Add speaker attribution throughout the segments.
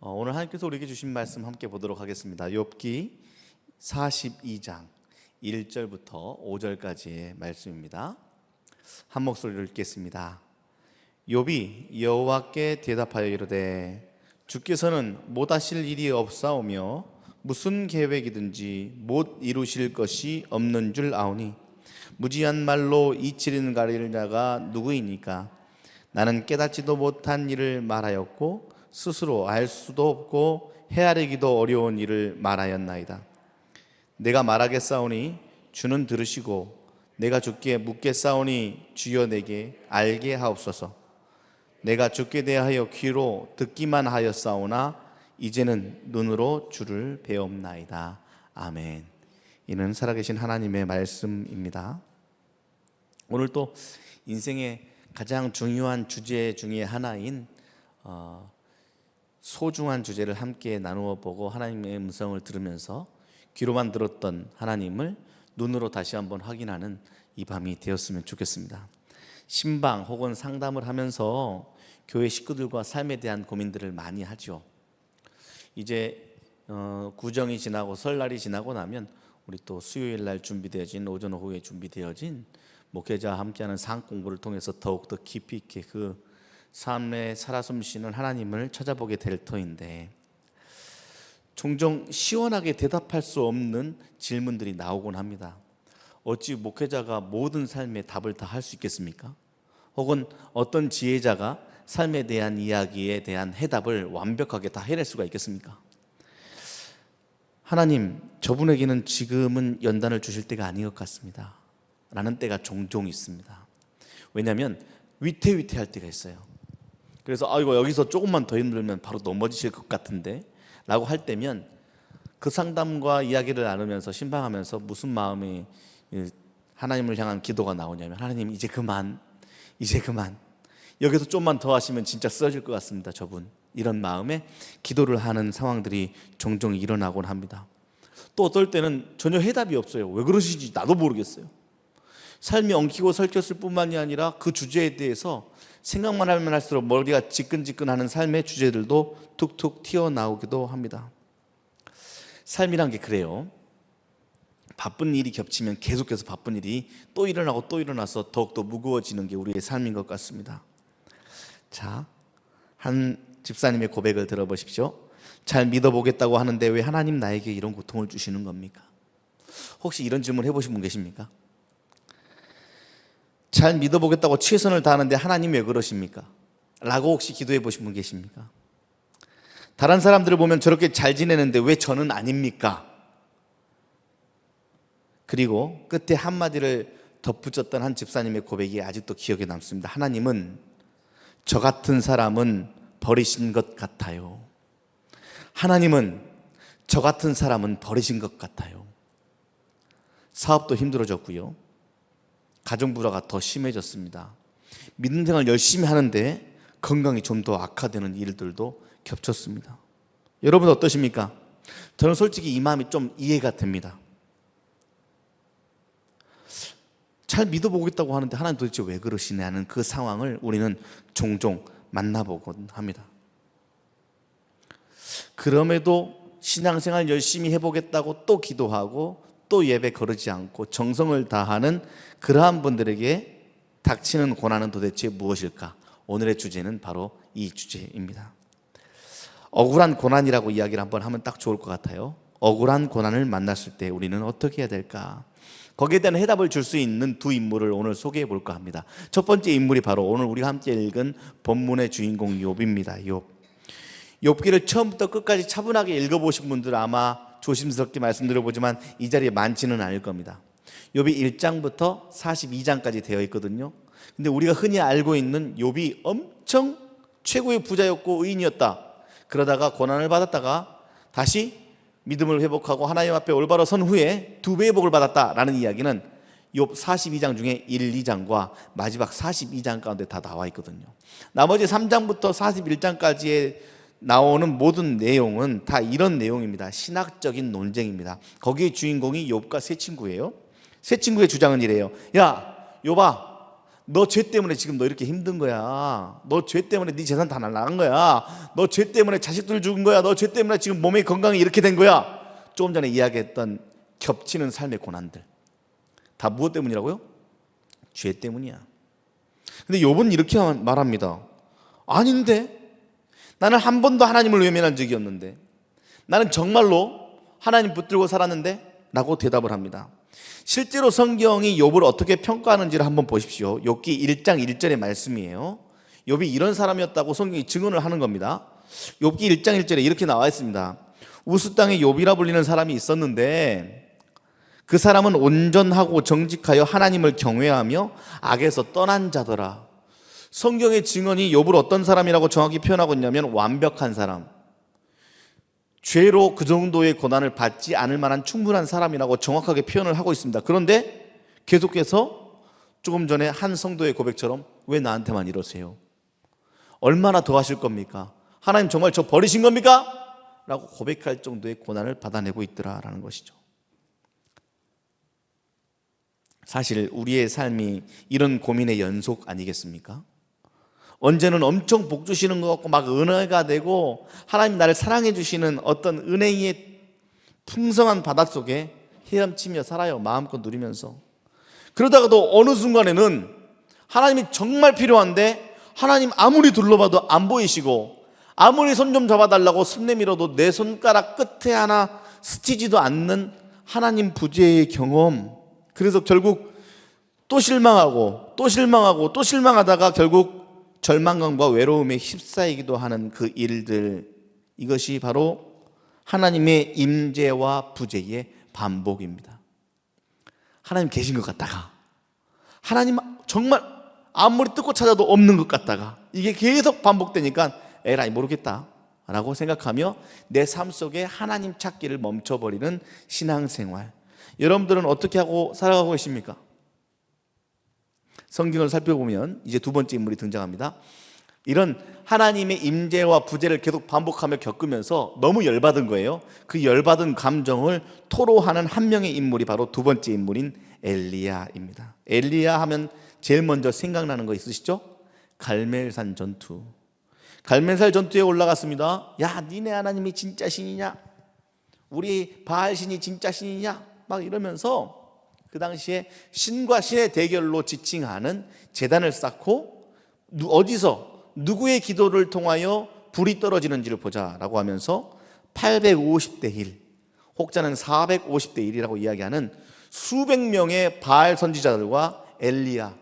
Speaker 1: 오늘 하나님께서 우리에게 주신 말씀 함께 보도록 하겠습니다. 욥기 42장 1절부터 5절까지의 말씀입니다. 한 목소리로 읽겠습니다. 욥이 여호와께 대답하여 이르되 주께서는 못하실 일이 없사오며 무슨 계획이든지 못 이루실 것이 없는 줄 아오니 무지한 말로 이치는 가릴 자가 누구이니까. 나는 깨닫지도 못한 일을 말하였고 스스로 알 수도 없고 헤아리기도 어려운 일을 말하였나이다. 내가 말하겠사오니 주는 들으시고 내가 주께 묻겠사오니 주여 내게 알게 하옵소서. 내가 주께 대하여 귀로 듣기만 하였사오나 이제는 눈으로 주를 배옵나이다. 아멘. 이는 살아계신 하나님의 말씀입니다. 오늘 또 인생의 가장 중요한 주제 중에 하나인 소중한 주제를 함께 나누어 보고 하나님의 음성을 들으면서 귀로만 들었던 하나님을 눈으로 다시 한번 확인하는 이 밤이 되었으면 좋겠습니다. 신방 혹은 상담을 하면서 교회 식구들과 삶에 대한 고민들을 많이 하죠. 이제 구정이 지나고 설날이 지나고 나면 우리 또 수요일 날 준비되어진 오전 오후에 준비되어진 목회자와 함께하는 상 공부를 통해서 더욱더 깊이 있게 그 삶에 살아 숨쉬는 하나님을 찾아보게 될 터인데, 종종 시원하게 대답할 수 없는 질문들이 나오곤 합니다. 어찌 목회자가 모든 삶의 답을 다 할 수 있겠습니까? 혹은 어떤 지혜자가 삶에 대한 이야기에 대한 해답을 완벽하게 다 해낼 수가 있겠습니까? 하나님, 저분에게는 지금은 연단을 주실 때가 아닌 것 같습니다 라는 때가 종종 있습니다. 왜냐하면 위태위태할 때가 있어요. 그래서 이거 여기서 조금만 더 힘들면 바로 넘어지실 것 같은데 라고 할 때면 그 상담과 이야기를 나누면서 신방하면서 무슨 마음이 하나님을 향한 기도가 나오냐면, 하나님 이제 그만 여기서 좀만 더 하시면 진짜 쓰러질 것 같습니다 저분, 이런 마음에 기도를 하는 상황들이 종종 일어나곤 합니다. 또 어떨 때는 전혀 해답이 없어요. 왜 그러시는지 나도 모르겠어요. 삶이 엉키고 설켰을 뿐만이 아니라 그 주제에 대해서 생각만 하면 할수록 머리가 지끈지끈하는 삶의 주제들도 툭툭 튀어나오기도 합니다. 삶이란 게 그래요. 바쁜 일이 겹치면 계속해서 바쁜 일이 또 일어나고 또 일어나서 더욱더 무거워지는 게 우리의 삶인 것 같습니다. 자, 한 집사님의 고백을 들어보십시오. 잘 믿어보겠다고 하는데 왜 하나님 나에게 이런 고통을 주시는 겁니까? 혹시 이런 질문 해보신 분 계십니까? 잘 믿어보겠다고 최선을 다하는데 하나님 왜 그러십니까? 라고 혹시 기도해 보신 분 계십니까? 다른 사람들을 보면 저렇게 잘 지내는데 왜 저는 아닙니까? 그리고 끝에 한마디를 덧붙였던 한 집사님의 고백이 아직도 기억에 남습니다. 하나님은 저 같은 사람은 버리신 것 같아요. 하나님은 저 같은 사람은 버리신 것 같아요. 사업도 힘들어졌고요, 가정불화가 더 심해졌습니다. 믿음 생활 열심히 하는데 건강이 좀 더 악화되는 일들도 겹쳤습니다. 여러분 어떠십니까? 저는 솔직히 이 마음이 좀 이해가 됩니다. 잘 믿어보겠다고 하는데 하나님 도대체 왜 그러시냐는 그 상황을 우리는 종종 만나보곤 합니다. 그럼에도 신앙생활 열심히 해보겠다고 또 기도하고 또 예배 거르지 않고 정성을 다하는 그러한 분들에게 닥치는 고난은 도대체 무엇일까? 오늘의 주제는 바로 이 주제입니다. 억울한 고난이라고 이야기를 한번 하면 딱 좋을 것 같아요. 억울한 고난을 만났을 때 우리는 어떻게 해야 될까? 거기에 대한 해답을 줄 수 있는 두 인물을 오늘 소개해 볼까 합니다. 첫 번째 인물이 바로 오늘 우리가 함께 읽은 본문의 주인공 욥입니다. 욥기를 처음부터 끝까지 차분하게 읽어보신 분들 아마 조심스럽게 말씀드려보지만 이 자리에 많지는 않을 겁니다. 욥이 1장부터 42장까지 되어 있거든요. 근데 우리가 흔히 알고 있는 욥이 엄청 최고의 부자였고 의인이었다. 그러다가 고난을 받았다가 다시 믿음을 회복하고 하나님 앞에 올바로 선 후에 2배의 복을 받았다라는 이야기는 욥 42장 중에 1, 2장과 마지막 42장 가운데 다 나와 있거든요. 나머지 3장부터 41장까지의 나오는 모든 내용은 다 이런 내용입니다. 신학적인 논쟁입니다. 거기에 주인공이 욥과 세 친구예요. 세 친구의 주장은 이래요. 야, 욥아, 너 죄 때문에 지금 너 이렇게 힘든 거야. 너 죄 때문에 네 재산 다 날아간 거야. 너 죄 때문에 자식들 죽은 거야. 너 죄 때문에 지금 몸의 건강이 이렇게 된 거야. 조금 전에 이야기했던 겹치는 삶의 고난들 다 무엇 때문이라고요? 죄 때문이야. 근데 욥은 이렇게 말합니다. 아닌데, 나는 한 번도 하나님을 외면한 적이 없는데, 나는 정말로 하나님 붙들고 살았는데 라고 대답을 합니다. 실제로 성경이 욥을 어떻게 평가하는지를 한번 보십시오. 욥기 1장 1절의 말씀이에요. 욥이 이런 사람이었다고 성경이 증언을 하는 겁니다. 욥기 1장 1절에 이렇게 나와 있습니다. 우스 땅에 욥이라 불리는 사람이 있었는데 그 사람은 온전하고 정직하여 하나님을 경외하며 악에서 떠난 자더라. 성경의 증언이 욥을 어떤 사람이라고 정확히 표현하고 있냐면 완벽한 사람, 죄로 그 정도의 고난을 받지 않을 만한 충분한 사람이라고 정확하게 표현을 하고 있습니다. 그런데 계속해서 조금 전에 한 성도의 고백처럼 왜 나한테만 이러세요? 얼마나 더 하실 겁니까? 하나님 정말 저 버리신 겁니까? 라고 고백할 정도의 고난을 받아내고 있더라라는 것이죠. 사실 우리의 삶이 이런 고민의 연속 아니겠습니까? 언제는 엄청 복 주시는 것 같고 막 은혜가 되고 하나님 나를 사랑해 주시는 어떤 은혜의 풍성한 바닥 속에 헤엄치며 살아요. 마음껏 누리면서. 그러다가도 어느 순간에는 하나님이 정말 필요한데 하나님 아무리 둘러봐도 안 보이시고 아무리 손 좀 잡아달라고 손 내밀어도 내 손가락 끝에 하나 스치지도 않는 하나님 부재의 경험. 그래서 결국 또 실망하고 또 실망하고 또 실망하다가 결국 절망감과 외로움에 휩싸이기도 하는 그 일들, 이것이 바로 하나님의 임재와 부재의 반복입니다. 하나님 계신 것 같다가 하나님 정말 아무리 뜯고 찾아도 없는 것 같다가 이게 계속 반복되니까 에라이 모르겠다 라고 생각하며 내 삶 속에 하나님 찾기를 멈춰버리는 신앙생활. 여러분들은 어떻게 하고 살아가고 계십니까? 성경을 살펴보면 이제 두 번째 인물이 등장합니다. 이런 하나님의 임재와 부재를 계속 반복하며 겪으면서 너무 열받은 거예요. 그 열받은 감정을 토로하는 한 명의 인물이 바로 두 번째 인물인 엘리야입니다. 엘리야 하면 제일 먼저 생각나는 거 있으시죠? 갈멜산 전투. 갈멜산 전투에 올라갔습니다. 야, 니네 하나님이 진짜 신이냐? 우리 바알 신이 진짜 신이냐? 막 이러면서 그 당시에 신과 신의 대결로 지칭하는 제단을 쌓고 어디서 누구의 기도를 통하여 불이 떨어지는지를 보자라고 하면서 850대 1, 혹자는 450대 1이라고 이야기하는 수백 명의 바알 선지자들과 엘리야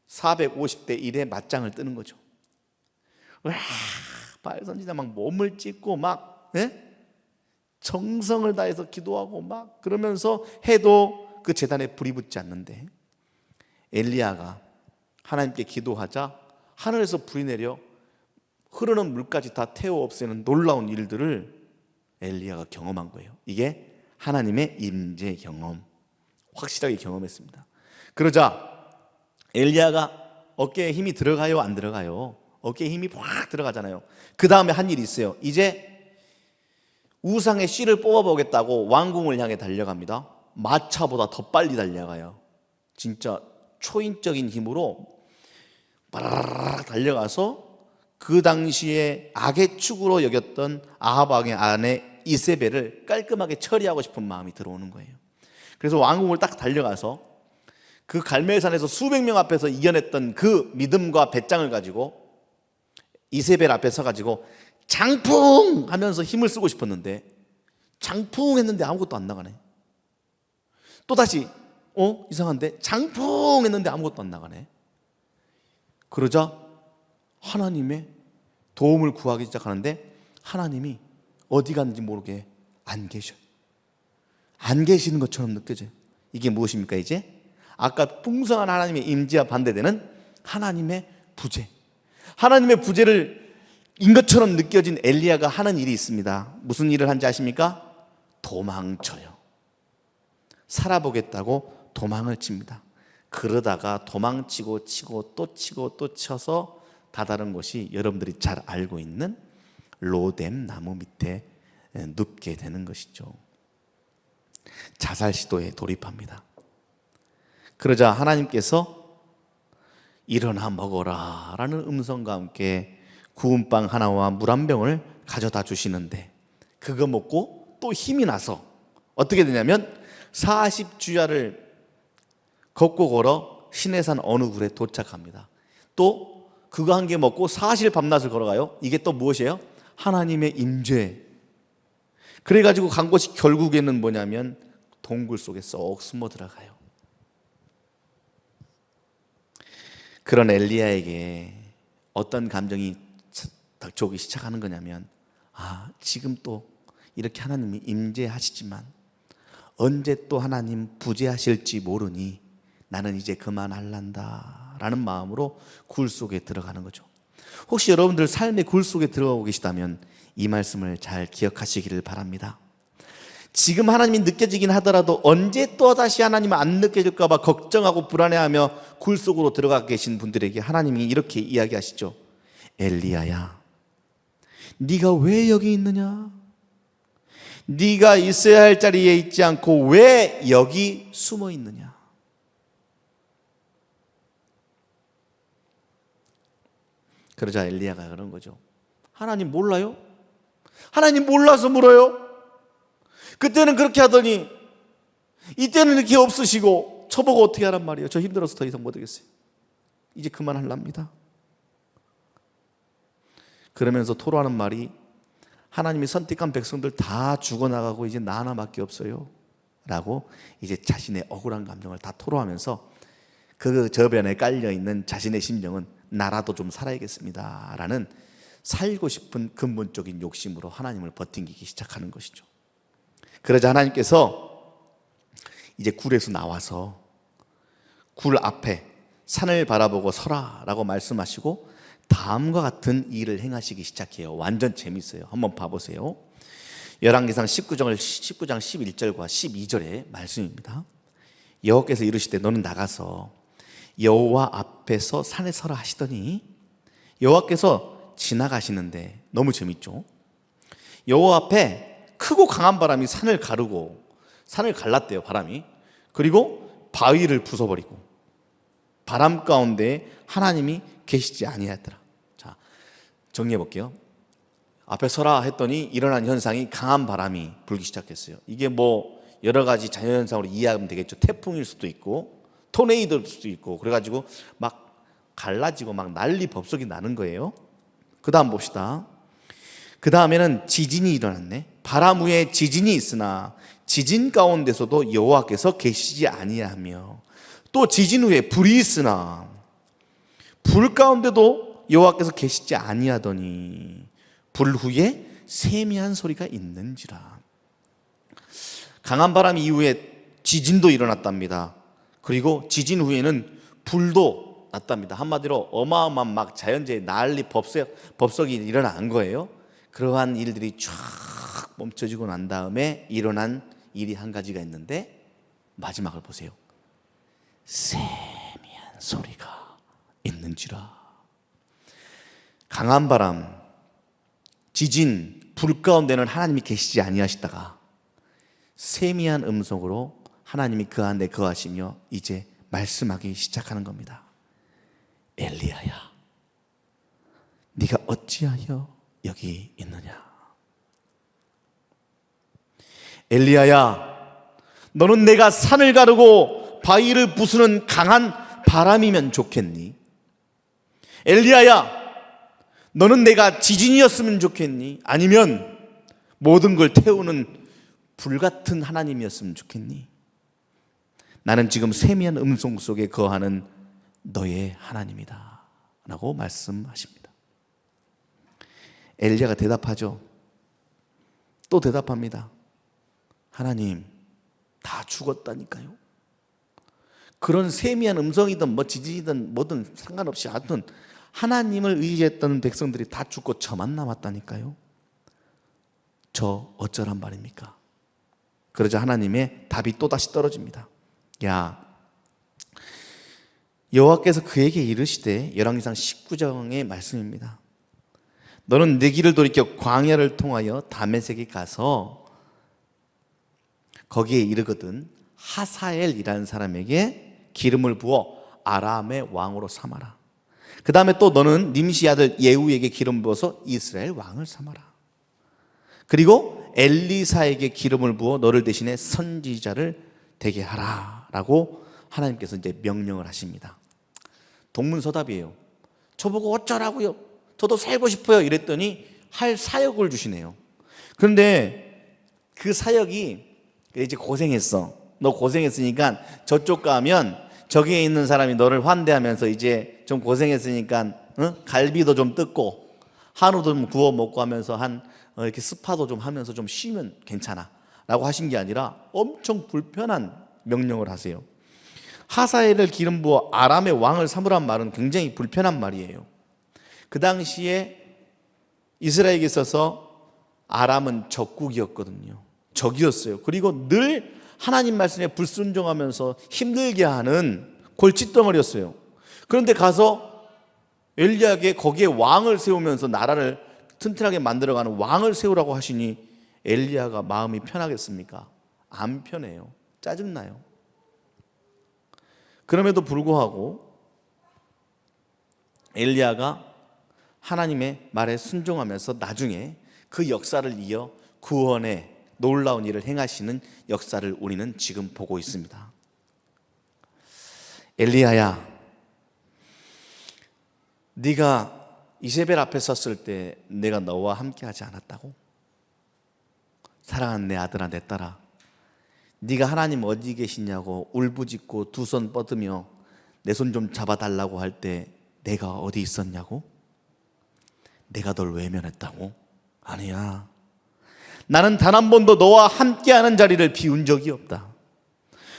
Speaker 1: 450대 1의 맞짱을 뜨는 거죠. 와, 바알 선지자 막 몸을 찢고 막 정성을 다해서 기도하고 막 그러면서 해도 그 제단에 불이 붙지 않는데 엘리야가 하나님께 기도하자 하늘에서 불이 내려 흐르는 물까지 다 태워 없애는 놀라운 일들을 엘리야가 경험한 거예요. 이게 하나님의 임재 경험, 확실하게 경험했습니다. 그러자 엘리야가 어깨에 힘이 들어가요, 안 들어가요? 어깨에 힘이 확 들어가잖아요. 그 다음에 한 일이 있어요. 이제 우상의 씨를 뽑아보겠다고 왕궁을 향해 달려갑니다. 마차보다 더 빨리 달려가요. 진짜 초인적인 힘으로 바라락 달려가서 그 당시에 악의 축으로 여겼던 아합 왕의 아내 이세벨을 깔끔하게 처리하고 싶은 마음이 들어오는 거예요. 그래서 왕궁을 딱 달려가서 그 갈멜산에서 수백 명 앞에서 이겨냈던 그 믿음과 배짱을 가지고 이세벨 앞에 서가지고 장풍 하면서 힘을 쓰고 싶었는데 장풍 했는데 아무것도 안 나가네. 또다시 이상한데 장풍 했는데 아무것도 안 나가네. 그러자 하나님의 도움을 구하기 시작하는데 하나님이 어디 갔는지 모르게 안 계셔요. 안 계시는 것처럼 느껴져요. 이게 무엇입니까? 이제 아까 풍성한 하나님의 임재와 반대되는 하나님의 부재. 하나님의 부재를 인 것처럼 느껴진 엘리야가 하는 일이 있습니다. 무슨 일을 한지 아십니까? 도망쳐요. 살아보겠다고 도망을 칩니다. 그러다가 도망치고 치고 또 치고 또 쳐서 다다른 곳이 여러분들이 잘 알고 있는 로뎀 나무 밑에 눕게 되는 것이죠. 자살 시도에 돌입합니다. 그러자 하나님께서 일어나 먹어라 라는 음성과 함께 구운 빵 하나와 물 한 병을 가져다 주시는데, 그거 먹고 또 힘이 나서 어떻게 되냐면 40주야를 걷고 걸어 시내산 어느 굴에 도착합니다. 또 그거 한 개 먹고 사실 밤낮을 걸어가요. 이게 또 무엇이에요? 하나님의 임재. 그래가지고 간 곳이 결국에는 뭐냐면 동굴 속에 쏙 숨어 들어가요. 그런 엘리야에게 어떤 감정이 닥쳐오기 시작하는 거냐면, 지금 또 이렇게 하나님이 임재하시지만 언제 또 하나님 부재하실지 모르니 나는 이제 그만할란다 라는 마음으로 굴 속에 들어가는 거죠. 혹시 여러분들 삶의 굴 속에 들어가고 계시다면 이 말씀을 잘 기억하시기를 바랍니다. 지금 하나님이 느껴지긴 하더라도 언제 또다시 하나님은 안 느껴질까 봐 걱정하고 불안해하며 굴 속으로 들어가 계신 분들에게 하나님이 이렇게 이야기하시죠. 엘리야야, 네가 왜 여기 있느냐? 네가 있어야 할 자리에 있지 않고 왜 여기 숨어 있느냐? 그러자 엘리야가 그런 거죠. 하나님 몰라요? 하나님 몰라서 물어요? 그때는 그렇게 하더니 이때는 이렇게 없으시고 저보고 어떻게 하란 말이에요? 저 힘들어서 더 이상 못 하겠어요. 이제 그만하랍니다. 그러면서 토로하는 말이, 하나님이 선택한 백성들 다 죽어나가고 이제 나 하나밖에 없어요 라고 이제 자신의 억울한 감정을 다 토로하면서 그 저변에 깔려있는 자신의 심정은 나라도 좀 살아야겠습니다 라는 살고 싶은 근본적인 욕심으로 하나님을 버팅기기 시작하는 것이죠. 그러자 하나님께서 이제 굴에서 나와서 굴 앞에 산을 바라보고 서라 라고 말씀하시고 다음과 같은 일을 행하시기 시작해요. 완전 재밌어요. 한번 봐보세요. 열왕기상 19장 11절과 12절의 말씀입니다. 여호와께서 이르시되 너는 나가서 여호와 앞에서 산에 서라 하시더니, 여호와께서 지나가시는데 너무 재밌죠. 여호와 앞에 크고 강한 바람이 산을 가르고 산을 갈랐대요. 바람이. 그리고 바위를 부숴버리고 바람 가운데 하나님이 계시지 아니하였더라. 자, 정리해 볼게요. 앞에 서라 했더니 일어난 현상이 강한 바람이 불기 시작했어요. 이게 뭐 여러 가지 자연현상으로 이해하면 되겠죠. 태풍일 수도 있고 토네이도일 수도 있고, 그래가지고 막 갈라지고 막 난리 법석이 나는 거예요. 그 다음 봅시다. 그 다음에는 지진이 일어났네. 바람 위에 지진이 있으나 지진 가운데서도 여호와께서 계시지 아니하며, 또 지진 후에 불이 있으나 불 가운데도 여호와께서 계시지 아니하더니 불 후에 세미한 소리가 있는지라. 강한 바람 이후에 지진도 일어났답니다. 그리고 지진 후에는 불도 났답니다. 한마디로 어마어마한 막 자연재해 난리 법석이 일어난 거예요. 그러한 일들이 쫙 멈춰지고 난 다음에 일어난 일이 한 가지가 있는데, 마지막을 보세요. 세미한 소리가 있는지라. 강한 바람, 지진, 불 가운데는 하나님이 계시지 아니하시다가 세미한 음성으로 하나님이 그 안에 거하시며 이제 말씀하기 시작하는 겁니다. 엘리야야, 네가 어찌하여 여기 있느냐? 엘리야야, 너는 내가 산을 가르고 바위를 부수는 강한 바람이면 좋겠니? 엘리야야, 너는 내가 지진이었으면 좋겠니? 아니면 모든 걸 태우는 불같은 하나님이었으면 좋겠니? 나는 지금 세미한 음성 속에 거하는 너의 하나님이다 라고 말씀하십니다. 엘리야가 대답하죠. 또 대답합니다. 하나님, 다 죽었다니까요. 그런 세미한 음성이든 뭐 지진이든 뭐든 상관없이 하여튼 하나님을 의지했던 백성들이 다 죽고 저만 남았다니까요. 저 어쩌란 말입니까? 그러자 하나님의 답이 또다시 떨어집니다. 야, 여호와께서 그에게 이르시되, 열왕기상 19장의 말씀입니다. 너는 내 길을 돌이켜 광야를 통하여 다메섹에 가서 거기에 이르거든 하사엘이라는 사람에게 기름을 부어 아람의 왕으로 삼아라. 그 다음에 또 너는 님시 아들 예후에게 기름 부어서 이스라엘 왕을 삼아라. 그리고 엘리사에게 기름을 부어 너를 대신해 선지자를 되게 하라 라고 하나님께서 이제 명령을 하십니다. 동문서답이에요. 저보고 어쩌라고요? 저도 살고 싶어요. 이랬더니 할 사역을 주시네요. 그런데 그 사역이 이제 고생했어. 너 고생했으니까 저쪽 가면 저기에 있는 사람이 너를 환대하면서 이제 좀 고생했으니까 갈비도 좀 뜯고 한우도 좀 구워 먹고 하면서 이렇게 스파도 좀 하면서 좀 쉬면 괜찮아 라고 하신 게 아니라 엄청 불편한 명령을 하세요. 하사엘을 기름 부어 아람의 왕을 삼으란 말은 굉장히 불편한 말이에요. 그 당시에 이스라엘에게 있어서 아람은 적국이었거든요. 적이었어요. 그리고 늘 하나님 말씀에 불순종하면서 힘들게 하는 골칫덩어리였어요. 그런데 가서 엘리야에게 거기에 왕을 세우면서 나라를 튼튼하게 만들어가는 왕을 세우라고 하시니 엘리야가 마음이 편하겠습니까? 안 편해요. 짜증나요. 그럼에도 불구하고 엘리야가 하나님의 말에 순종하면서 나중에 그 역사를 이어 구원의 놀라운 일을 행하시는 역사를 우리는 지금 보고 있습니다. 엘리야야, 네가 이세벨 앞에 섰을 때 내가 너와 함께 하지 않았다고? 사랑하는 내 아들아, 내 딸아, 네가 하나님 어디 계시냐고 울부짖고 두 손 뻗으며 내 손 좀 잡아달라고 할 때 내가 어디 있었냐고? 내가 널 외면했다고? 아니야. 나는 단 한 번도 너와 함께하는 자리를 비운 적이 없다.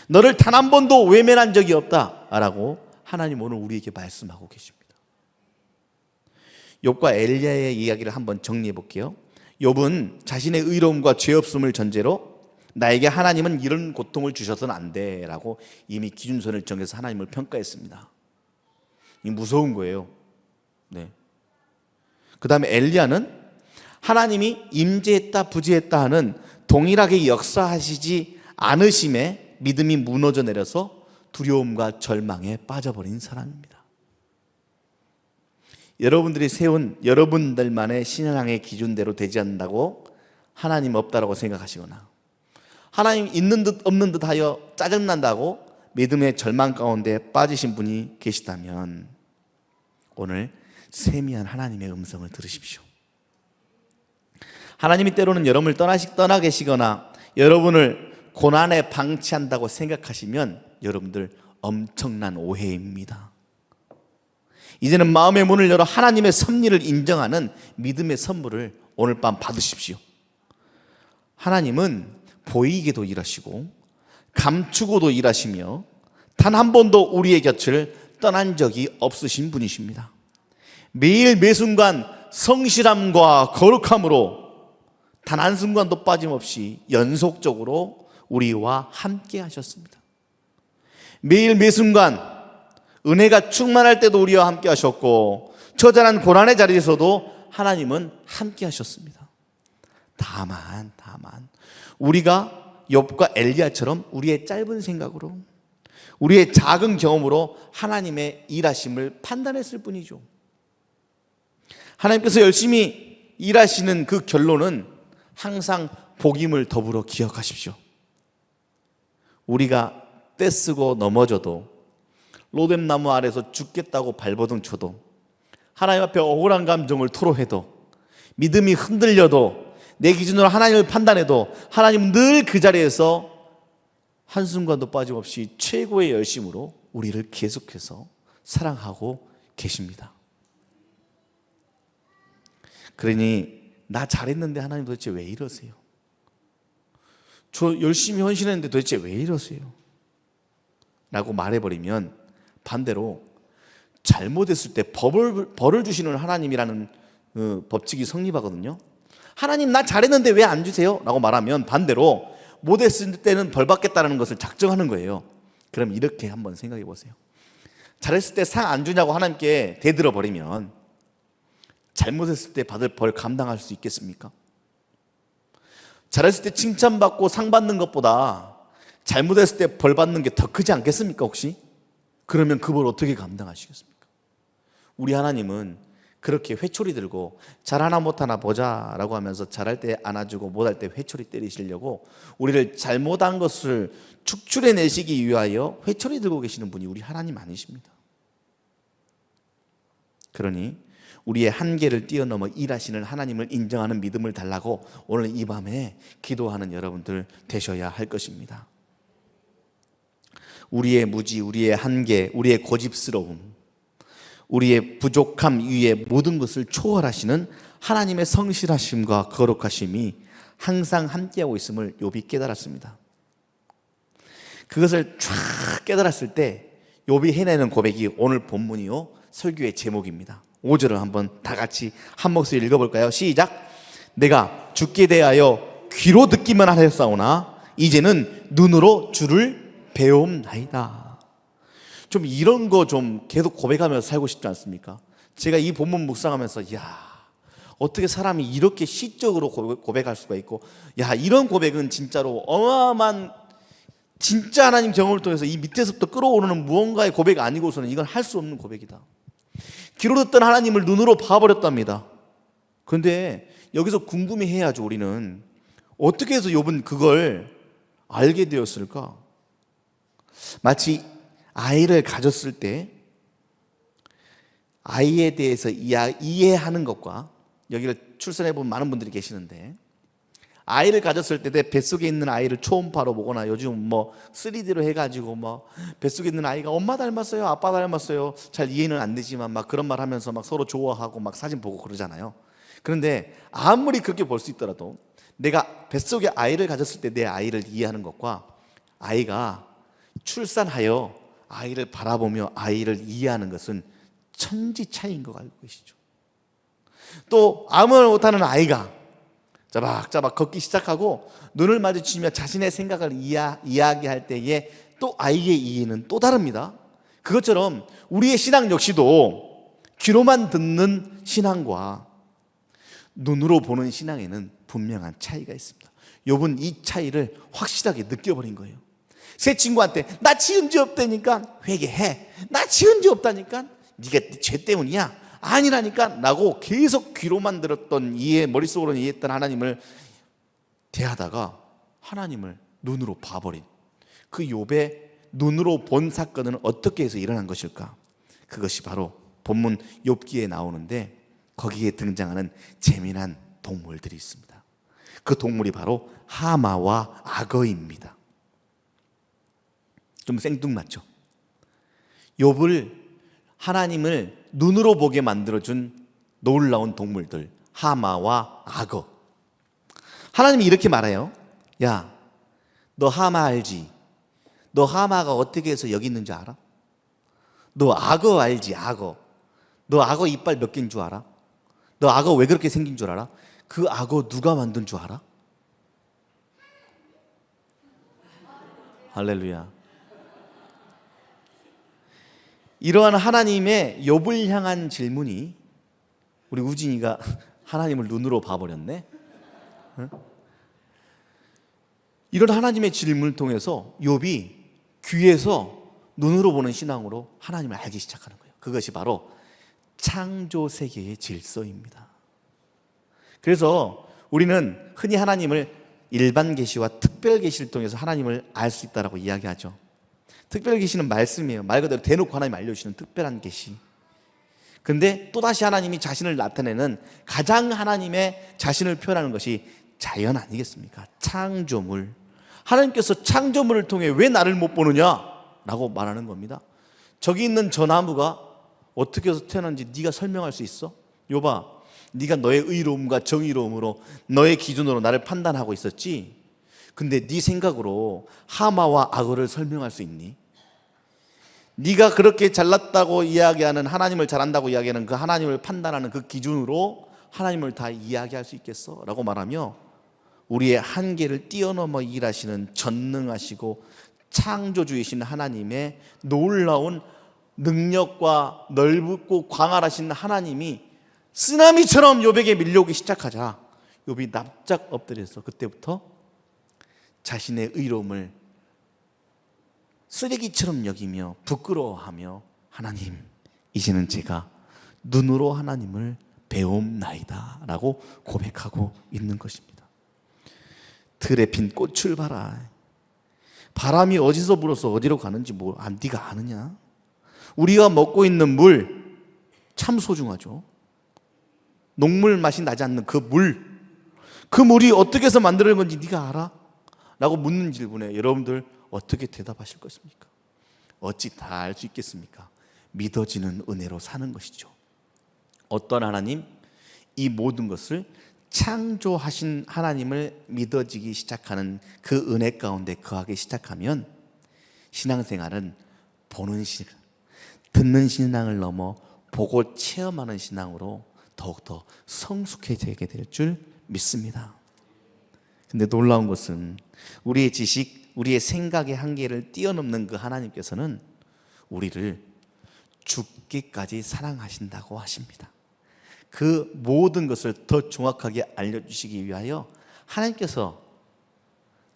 Speaker 1: 너를 단 한 번도 외면한 적이 없다 라고 하나님 오늘 우리에게 말씀하고 계십니다. 욥과 엘리야의 이야기를 한번 정리해 볼게요. 욥은 자신의 의로움과 죄 없음을 전제로 나에게 하나님은 이런 고통을 주셔서는 안 돼 라고 이미 기준선을 정해서 하나님을 평가했습니다. 이 무서운 거예요. 네. 그 다음에 엘리야는 하나님이 임재했다 부재했다 하는 동일하게 역사하시지 않으심에 믿음이 무너져 내려서 두려움과 절망에 빠져버린 사람입니다. 여러분들이 세운 여러분들만의 신앙의 기준대로 되지 않는다고 하나님 없다라고 생각하시거나 하나님 있는 듯 없는 듯 하여 짜증난다고 믿음의 절망 가운데 빠지신 분이 계시다면 오늘 세미한 하나님의 음성을 들으십시오. 하나님이 때로는 여러분을 떠나 계시거나 여러분을 고난에 방치한다고 생각하시면 여러분들 엄청난 오해입니다. 이제는 마음의 문을 열어 하나님의 섭리를 인정하는 믿음의 선물을 오늘 밤 받으십시오. 하나님은 보이게도 일하시고 감추고도 일하시며 단 한 번도 우리의 곁을 떠난 적이 없으신 분이십니다. 매일 매순간 성실함과 거룩함으로 단 한순간도 빠짐없이 연속적으로 우리와 함께 하셨습니다. 매일 매순간 은혜가 충만할 때도 우리와 함께 하셨고 처절한 고난의 자리에서도 하나님은 함께 하셨습니다. 다만 우리가 욥과 엘리야처럼 우리의 짧은 생각으로 우리의 작은 경험으로 하나님의 일하심을 판단했을 뿐이죠. 하나님께서 열심히 일하시는 그 결론은 항상 복임을 더불어 기억하십시오. 우리가 떼쓰고 넘어져도 로뎀나무 아래서 죽겠다고 발버둥 쳐도 하나님 앞에 억울한 감정을 토로해도 믿음이 흔들려도 내 기준으로 하나님을 판단해도 하나님은 늘 그 자리에서 한순간도 빠짐없이 최고의 열심으로 우리를 계속해서 사랑하고 계십니다. 그러니 나 잘했는데 하나님 도대체 왜 이러세요? 저 열심히 헌신했는데 도대체 왜 이러세요? 라고 말해버리면 반대로 잘못했을 때 벌을 주시는 하나님이라는 법칙이 성립하거든요. 하나님 나 잘했는데 왜 안 주세요? 라고 말하면 반대로 못했을 때는 벌 받겠다는 것을 작정하는 거예요. 그럼 이렇게 한번 생각해 보세요. 잘했을 때 상 안 주냐고 하나님께 대들어 버리면 잘못했을 때 받을 벌 감당할 수 있겠습니까? 잘했을 때 칭찬받고 상 받는 것보다 잘못했을 때 벌 받는 게 더 크지 않겠습니까 혹시? 그러면 그 벌 어떻게 감당하시겠습니까? 우리 하나님은 그렇게 회초리 들고 잘하나 못하나 보자라고 하면서 잘할 때 안아주고 못할 때 회초리 때리시려고 우리를 잘못한 것을 축출해내시기 위하여 회초리 들고 계시는 분이 우리 하나님 아니십니다. 그러니 우리의 한계를 뛰어넘어 일하시는 하나님을 인정하는 믿음을 달라고 오늘 이 밤에 기도하는 여러분들 되셔야 할 것입니다. 우리의 무지, 우리의 한계, 우리의 고집스러움, 우리의 부족함 위에 모든 것을 초월하시는 하나님의 성실하심과 거룩하심이 항상 함께하고 있음을 욥이 깨달았습니다. 그것을 쫙 깨달았을 때 욥이 해내는 고백이 오늘 본문이요 설교의 제목입니다. 5절을 한번 다 같이 한 목소리 읽어볼까요? 시작. 내가 주께 대하여 귀로 듣기만 하였사오나 이제는 눈으로 주를 배움나이다. 좀 이런 거 좀 계속 고백하면서 살고 싶지 않습니까? 제가 이 본문 묵상하면서 야, 어떻게 사람이 이렇게 시적으로 고백할 수가 있고, 야, 이런 고백은 진짜로 어마어마한 진짜 하나님 경험을 통해서 이 밑에서부터 끌어오르는 무언가의 고백 아니고서는 이건 할 수 없는 고백이다. 귀로 듣던 하나님을 눈으로 봐버렸답니다. 그런데 여기서 궁금해해야죠. 우리는 어떻게 해서 욥은 그걸 알게 되었을까? 마치 아이를 가졌을 때 아이에 대해서 이해하는 것과, 여기를 출산해 본 많은 분들이 계시는데 아이를 가졌을 때 내 뱃속에 있는 아이를 초음파로 보거나 요즘 뭐 3D로 해가지고 뭐 뱃속에 있는 아이가 엄마 닮았어요, 아빠 닮았어요, 잘 이해는 안 되지만 막 그런 말 하면서 막 서로 좋아하고 막 사진 보고 그러잖아요. 그런데 아무리 그렇게 볼 수 있더라도 내가 뱃속에 아이를 가졌을 때 내 아이를 이해하는 것과 아이가 출산하여 아이를 바라보며 아이를 이해하는 것은 천지 차이인 거 알고 계시죠? 또 아무 말 못하는 아이가 짜박짜박 걷기 시작하고 눈을 마주치며 자신의 생각을 이야기할 때에 또 아이의 이해는 또 다릅니다. 그것처럼 우리의 신앙 역시도 귀로만 듣는 신앙과 눈으로 보는 신앙에는 분명한 차이가 있습니다. 욥은 이 차이를 확실하게 느껴버린 거예요. 새 친구한테 나 지은 지 없다니까 회개해, 나 지은 지 없다니까 네가 네 죄 때문이야, 아니라니까 라고 계속 귀로만 들었던 머릿속으로는 이해했던 하나님을 대하다가 하나님을 눈으로 봐버린 그 욥의 눈으로 본 사건은 어떻게 해서 일어난 것일까? 그것이 바로 본문 욥기에 나오는데 거기에 등장하는 재미난 동물들이 있습니다. 그 동물이 바로 하마와 악어입니다. 좀 생뚱맞죠? 욥을 하나님을 눈으로 보게 만들어준 놀라운 동물들, 하마와 악어. 하나님이 이렇게 말해요. 야, 너 하마 알지? 너 하마가 어떻게 해서 여기 있는 줄 알아? 너 악어 알지? 악어. 너 악어 이빨 몇 개인 줄 알아? 너 악어 왜 그렇게 생긴 줄 알아? 그 악어 누가 만든 줄 알아? 할렐루야. 이러한 하나님의 욥을 향한 질문이, 우리 우진이가 하나님을 눈으로 봐버렸네. 이런 하나님의 질문을 통해서 욥이 귀에서 눈으로 보는 신앙으로 하나님을 알기 시작하는 거예요. 그것이 바로 창조 세계의 질서입니다. 그래서 우리는 흔히 하나님을 일반 계시와 특별 계시를 통해서 하나님을 알 수 있다라고 이야기하죠. 특별 계시는 말씀이에요. 말 그대로 대놓고 하나님 알려주시는 특별한 계시. 근데 또다시 하나님이 자신을 나타내는 가장 하나님의 자신을 표현하는 것이 자연 아니겠습니까? 창조물. 하나님께서 창조물을 통해 왜 나를 못 보느냐? 라고 말하는 겁니다. 저기 있는 저 나무가 어떻게 해서 태어난지 네가 설명할 수 있어? 욥아, 네가 너의 의로움과 정의로움으로 너의 기준으로 나를 판단하고 있었지? 근데 네 생각으로 하마와 악어를 설명할 수 있니? 네가 그렇게 잘났다고 이야기하는, 하나님을 잘한다고 이야기하는 그 하나님을 판단하는 그 기준으로 하나님을 다 이야기할 수 있겠어? 라고 말하며 우리의 한계를 뛰어넘어 일하시는 전능하시고 창조주이신 하나님의 놀라운 능력과 넓고 광활하신 하나님이 쓰나미처럼 욥에게 밀려오기 시작하자 욥이 납작 엎드려서 그때부터 자신의 의로움을 쓰레기처럼 여기며 부끄러워하며, 하나님, 이제는 제가 눈으로 하나님을 배움나이다 라고 고백하고 있는 것입니다. 들에 핀 꽃을 봐라. 바람이 어디서 불어서 어디로 가는지 네가 아느냐? 우리가 먹고 있는 물 참 소중하죠. 녹물 맛이 나지 않는 그 물이 어떻게 해서 만드는 건지 네가 알아? 라고 묻는 질문에 여러분들 어떻게 대답하실 것입니까? 어찌 다 알 수 있겠습니까? 믿어지는 은혜로 사는 것이죠. 어떤 하나님? 이 모든 것을 창조하신 하나님을 믿어지기 시작하는 그 은혜 가운데 거하기 시작하면 신앙생활은 보는 신앙, 듣는 신앙을 넘어 보고 체험하는 신앙으로 더욱더 성숙해지게 될 줄 믿습니다. 근데 놀라운 것은 우리의 지식, 우리의 생각의 한계를 뛰어넘는 그 하나님께서는 우리를 죽기까지 사랑하신다고 하십니다. 그 모든 것을 더 정확하게 알려주시기 위하여 하나님께서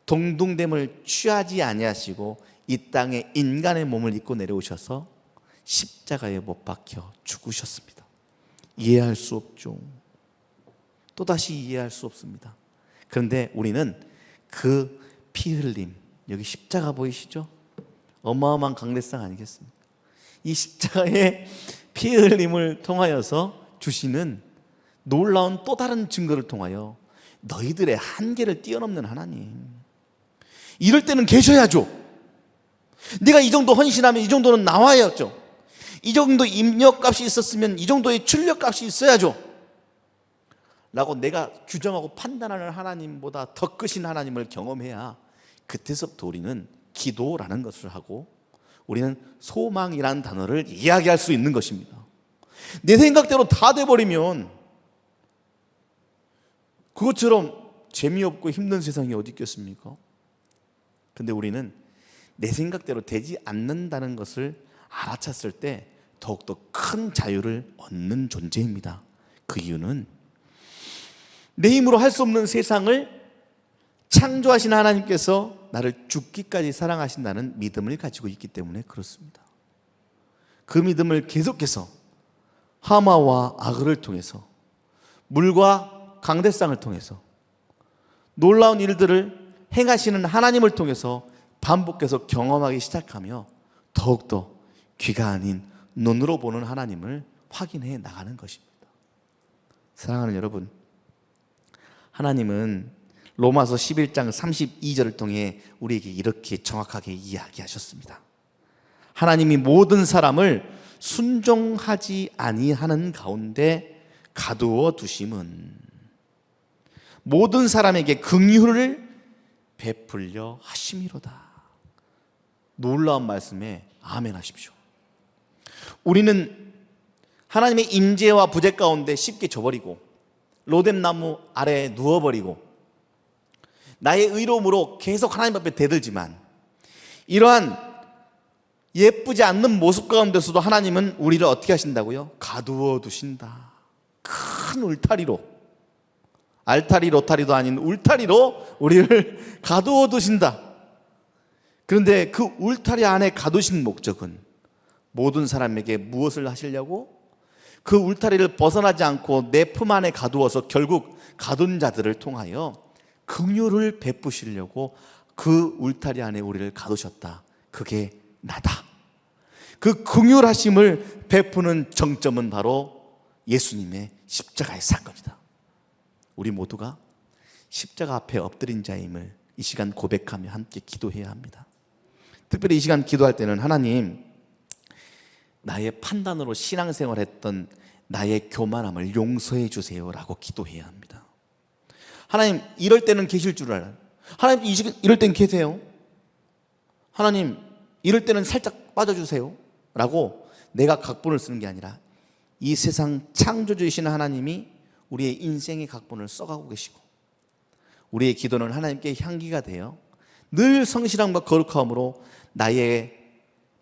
Speaker 1: 동등됨을 취하지 아니하시고 이 땅에 인간의 몸을 입고 내려오셔서 십자가에 못 박혀 죽으셨습니다. 이해할 수 없죠. 또다시 이해할 수 없습니다. 그런데 우리는 그 피 흘림, 여기 십자가 보이시죠? 어마어마한 강대상 아니겠습니까? 이 십자가의 피 흘림을 통하여서 주시는 놀라운 또 다른 증거를 통하여 너희들의 한계를 뛰어넘는 하나님, 이럴 때는 계셔야죠. 네가 이 정도 헌신하면 이 정도는 나와야죠. 이 정도 입력값이 있었으면 이 정도의 출력값이 있어야죠 라고 내가 규정하고 판단하는 하나님보다 더 크신 하나님을 경험해야 그때서부터 우리는 기도라는 것을 하고 우리는 소망이라는 단어를 이야기할 수 있는 것입니다. 내 생각대로 다 돼버리면 그것처럼 재미없고 힘든 세상이 어디 있겠습니까? 근데 우리는 내 생각대로 되지 않는다는 것을 알아챘을 때 더욱더 큰 자유를 얻는 존재입니다. 그 이유는 내 힘으로 할 수 없는 세상을 창조하신 하나님께서 나를 죽기까지 사랑하신다는 믿음을 가지고 있기 때문에 그렇습니다. 그 믿음을 계속해서 하마와 아그를 통해서, 물과 강대상을 통해서, 놀라운 일들을 행하시는 하나님을 통해서 반복해서 경험하기 시작하며 더욱더 귀가 아닌 눈으로 보는 하나님을 확인해 나가는 것입니다. 사랑하는 여러분, 하나님은 로마서 11장 32절을 통해 우리에게 이렇게 정확하게 이야기하셨습니다. 하나님이 모든 사람을 순종하지 아니하는 가운데 가두어 두심은 모든 사람에게 긍휼을 베풀려 하심이로다. 놀라운 말씀에 아멘 하십시오. 우리는 하나님의 임재와 부재 가운데 쉽게 져버리고 로뎀나무 아래에 누워버리고 나의 의로움으로 계속 하나님 앞에 대들지만 이러한 예쁘지 않는 모습 가운데서도 하나님은 우리를 어떻게 하신다고요? 가두어 두신다. 큰 울타리로, 알타리 로타리도 아닌 울타리로 우리를 가두어 두신다. 그런데 그 울타리 안에 가두신 목적은 모든 사람에게 무엇을 하시려고? 그 울타리를 벗어나지 않고 내 품 안에 가두어서 결국 가둔 자들을 통하여 긍휼을 베푸시려고 그 울타리 안에 우리를 가두셨다. 그게 나다. 그 긍휼하심을 베푸는 정점은 바로 예수님의 십자가의 사건이다. 우리 모두가 십자가 앞에 엎드린 자임을 이 시간 고백하며 함께 기도해야 합니다. 특별히 이 시간 기도할 때는 하나님, 나의 판단으로 신앙생활했던 나의 교만함을 용서해 주세요라고 기도해야 합니다. 하나님, 이럴 때는 계실 줄 알아요. 하나님, 이럴 때는 계세요. 하나님, 이럴 때는 살짝 빠져주세요 라고 내가 각본을 쓰는 게 아니라 이 세상 창조주이신 하나님이 우리의 인생의 각본을 써가고 계시고 우리의 기도는 하나님께 향기가 되어 늘 성실함과 거룩함으로 나의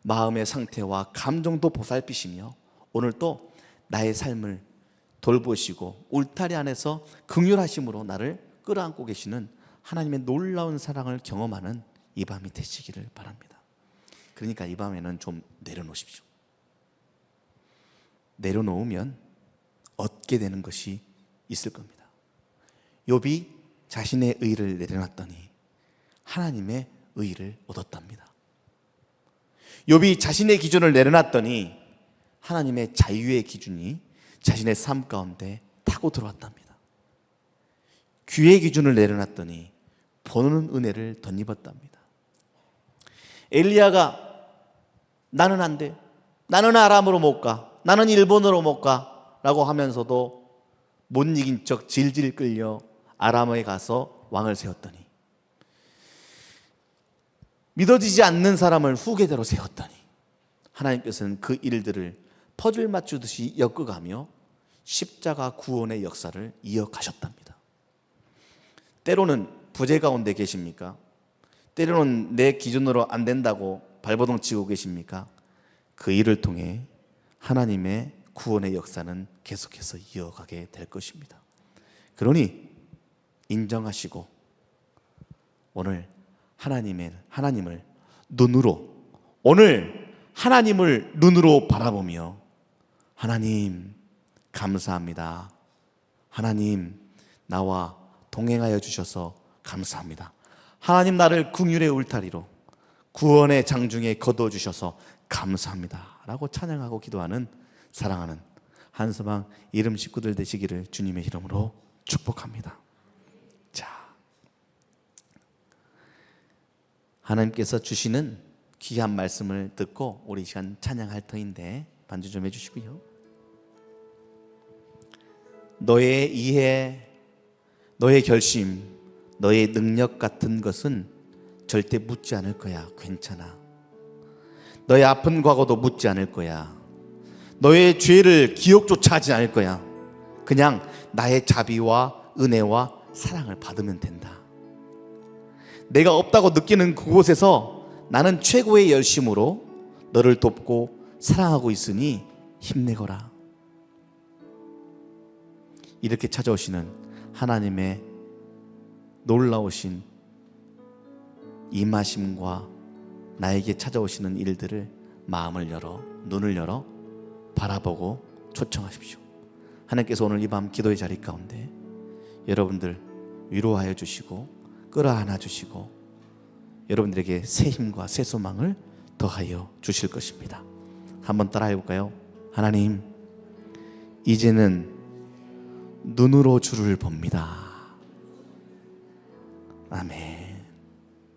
Speaker 1: 마음의 상태와 감정도 보살피시며 오늘 또 나의 삶을 돌보시고 울타리 안에서 긍휼하심으로 나를 끌어안고 계시는 하나님의 놀라운 사랑을 경험하는 이 밤이 되시기를 바랍니다. 그러니까 이 밤에는 좀 내려놓으십시오. 내려놓으면 얻게 되는 것이 있을 겁니다. 욥이 자신의 의를 내려놨더니 하나님의 의를 얻었답니다. 욥이 자신의 기준을 내려놨더니 하나님의 자유의 기준이 자신의 삶 가운데 타고 들어왔답니다. 귀의 기준을 내려놨더니 보는 은혜를 덧입었답니다. 엘리야가 나는 안 돼, 나는 아람으로 못 가, 나는 일본으로 못 가 라고 하면서도 못 이긴 척 질질 끌려 아람에 가서 왕을 세웠더니, 믿어지지 않는 사람을 후계자로 세웠더니 하나님께서는 그 일들을 퍼즐 맞추듯이 엮어가며 십자가 구원의 역사를 이어가셨답니다. 때로는 부재 가운데 계십니까? 때로는 내 기준으로 안 된다고 발버둥 치고 계십니까? 그 일을 통해 하나님의 구원의 역사는 계속해서 이어가게 될 것입니다. 그러니 인정하시고 오늘 하나님을 눈으로 바라보며 하나님 감사합니다. 하나님 나와 동행하여 주셔서 감사합니다. 하나님 나를 긍휼의 울타리로 구원의 장중에 거둬주셔서 감사합니다 라고 찬양하고 기도하는 사랑하는 한서방 이름 식구들 되시기를 주님의 이름으로 축복합니다. 자, 하나님께서 주시는 귀한 말씀을 듣고 우리 시간 찬양할 터인데 반주 좀 해주시고요. 너의 이해, 너의 결심, 너의 능력 같은 것은 절대 묻지 않을 거야. 괜찮아. 너의 아픈 과거도 묻지 않을 거야. 너의 죄를 기억조차 하지 않을 거야. 그냥 나의 자비와 은혜와 사랑을 받으면 된다. 내가 없다고 느끼는 그곳에서 나는 최고의 열심으로 너를 돕고 사랑하고 있으니 힘내거라. 이렇게 찾아오시는 하나님의 놀라우신 임하심과 나에게 찾아오시는 일들을 마음을 열어 눈을 열어 바라보고 초청하십시오. 하나님께서 오늘 이 밤 기도의 자리 가운데 여러분들 위로하여 주시고 끌어안아 주시고 여러분들에게 새 힘과 새 소망을 더하여 주실 것입니다. 한번 따라해 볼까요? 하나님, 이제는 눈으로 주를 봅니다. 아멘.